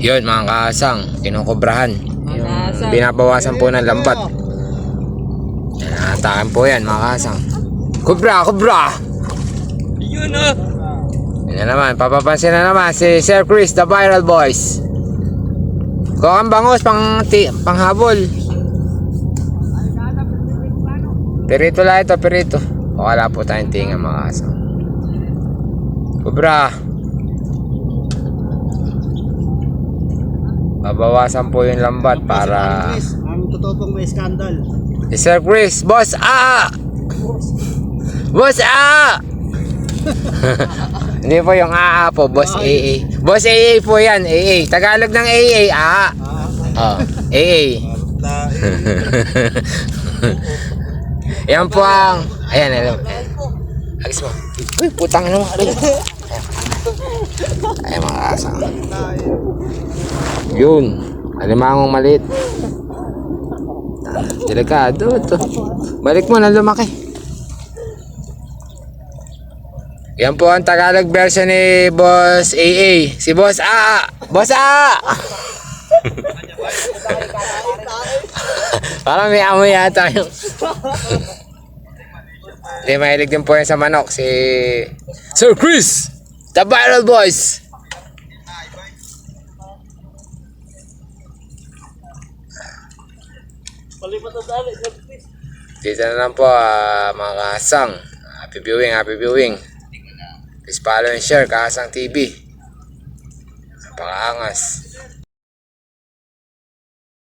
Yun mga kaasang, kinukubrahan. Yung binabawasan po ng lambat. Natakan po yan mga kaasang. Kubra! Yun ah. Yan na naman, papapansin na naman si Sir Chris, the Viral Boys. Kung ang bangos, panghabol. Perito lang ito, perito. O wala po tayong tinga mga kaasang. Kubra! Babawasan po yung lambat para... Ang totoo pong may skandal. Si Sir Chris, Boss A! Boss A! Hindi po yung AA po, Boss AA. Boss AA po yan, AA. Tagalog ng AA, AA. Oh, AA. Yan po ang... Ayan, alam. Agis mo. Uy, putang ina mo. Ayan mga kasang. Yun, alimangong maliit. Delikado ito. Balik mo na lumaki. Yan po ang Tagalog version ni Boss AA. Si Boss A. Boss A! Parang may amoy yata yung... Hindi, mahilig din po yan sa manok. Si Sir Chris, the Viral Boys. Dito na lang po mga kasang. Happy viewing. Please follow and share Kasang TV. Napakaangas.